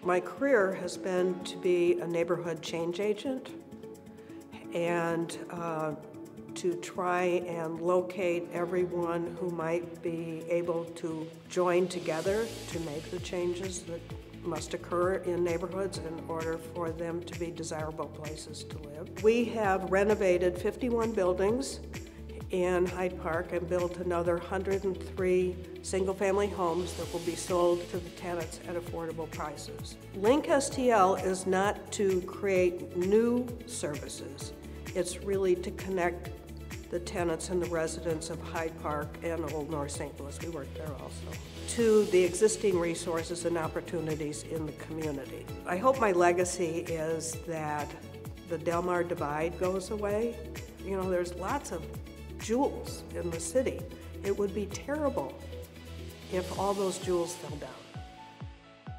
My career has been to be a neighborhood change agent and to try and locate everyone who might be able to join together to make the changes that must occur in neighborhoods in order for them to be desirable places to live. We have renovated 51 buildings in Hyde Park and built another 103 single-family homes that will be sold to the tenants at affordable prices. Link STL is not to create new services. It's really to connect the tenants and the residents of Hyde Park and Old North St. Louis, we work there also, to the existing resources and opportunities in the community. I hope my legacy is that the Del Mar divide goes away. You know, there's lots of jewels in the city. It would be terrible if all those jewels fell down.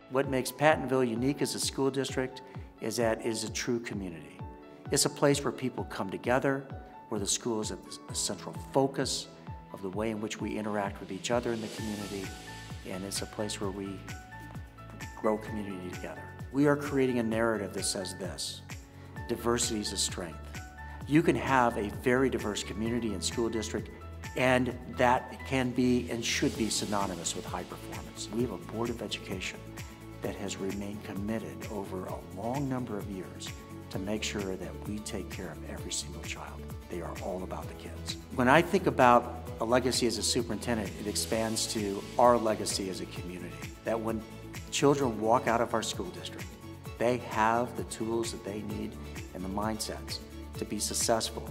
What makes Pattonville unique as a school district is that it is a true community. It's a place where people come together, where the school is a central focus of the way in which we interact with each other in the community, and it's a place where we grow community together. We are creating a narrative that says this: diversity is a strength. You can have a very diverse community and school district, and that can be and should be synonymous with high performance. We have a Board of Education that has remained committed over a long number of years to make sure that we take care of every single child. They are all about the kids. When I think about a legacy as a superintendent, it expands to our legacy as a community. That when children walk out of our school district, they have the tools that they need and the mindsets to be successful,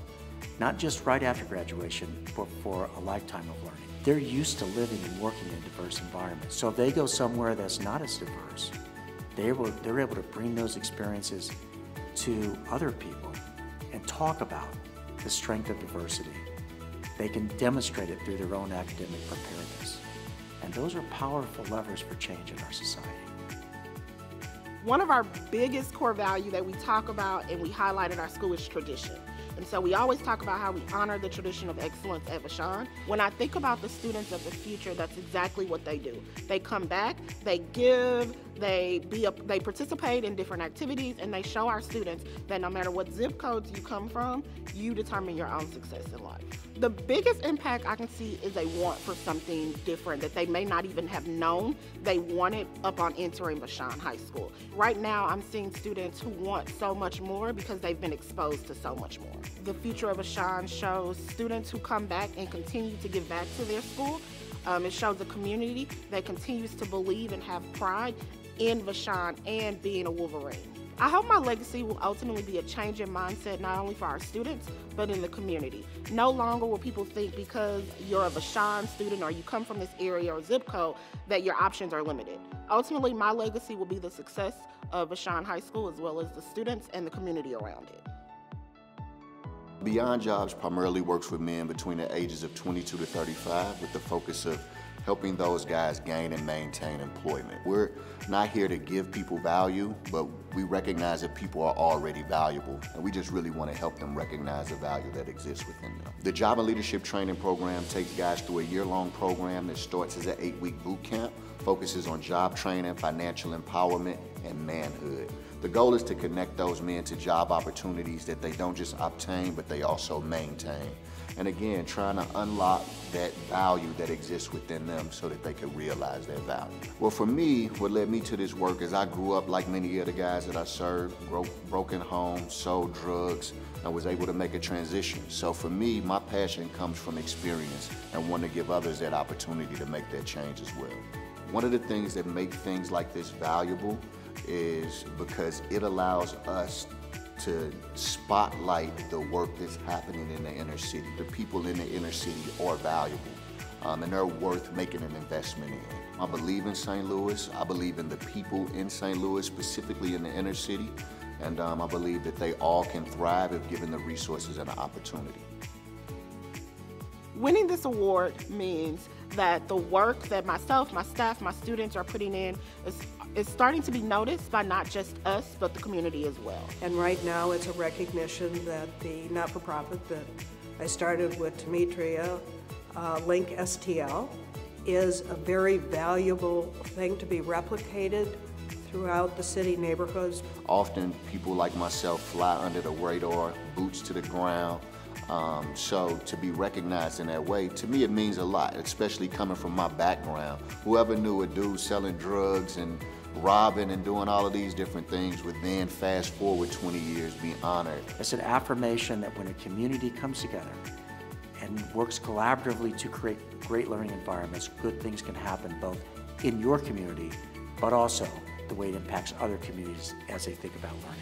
not just right after graduation, but for a lifetime of learning. They're used to living and working in a diverse environment. So if they go somewhere that's not as diverse, they're able to bring those experiences to other people and talk about the strength of diversity. They can demonstrate it through their own academic preparedness. And those are powerful levers for change in our society. One of our biggest core values that we talk about and we highlight in our school is tradition. And so we always talk about how we honor the tradition of excellence at Vashon. When I think about the students of the future, that's exactly what they do. They come back, they give, they participate in different activities, and they show our students that no matter what zip codes you come from, you determine your own success in life. The biggest impact I can see is a want for something different that they may not even have known they wanted upon entering Vashon High School. Right now, I'm seeing students who want so much more because they've been exposed to so much more. The future of Vashon shows students who come back and continue to give back to their school. It shows a community that continues to believe and have pride in Vashon and being a Wolverine. I hope my legacy will ultimately be a change in mindset not only for our students, but in the community. No longer will people think because you're a Vashon student or you come from this area or zip code that your options are limited. Ultimately, my legacy will be the success of Vashon High School as well as the students and the community around it. Beyond Jobs primarily works with men between the ages of 22 to 35 with the focus of helping those guys gain and maintain employment. We're not here to give people value, but we recognize that people are already valuable, and we just really want to help them recognize the value that exists within them. The Job and Leadership Training Program takes guys through a year-long program that starts as an 8-week boot camp, focuses on job training, financial empowerment, and manhood. The goal is to connect those men to job opportunities that they don't just obtain, but they also maintain. And again, trying to unlock that value that exists within them so that they can realize their value. Well, for me, what led me to this work is I grew up like many of the guys that I served, broken homes, sold drugs, and was able to make a transition. So for me, my passion comes from experience and want to give others that opportunity to make that change as well. One of the things that make things like this valuable is because it allows us to spotlight the work that's happening in the inner city. The people in the inner city are valuable, and they're worth making an investment in. I believe in St. Louis. I believe in the people in St. Louis, specifically in the inner city, and I believe that they all can thrive if given the resources and the opportunity. Winning this award means that the work that myself, my staff, my students are putting in is starting to be noticed by not just us, but the community as well. And right now it's a recognition that the not-for-profit that I started with Demetria, Link STL, is a very valuable thing to be replicated throughout the city neighborhoods. Often people like myself fly under the radar, boots to the ground. So to be recognized in that way, to me it means a lot, especially coming from my background. Whoever knew a dude selling drugs and robbing and doing all of these different things would then fast forward 20 years be honored. It's an affirmation that when a community comes together and works collaboratively to create great learning environments, good things can happen both in your community, but also the way it impacts other communities as they think about learning.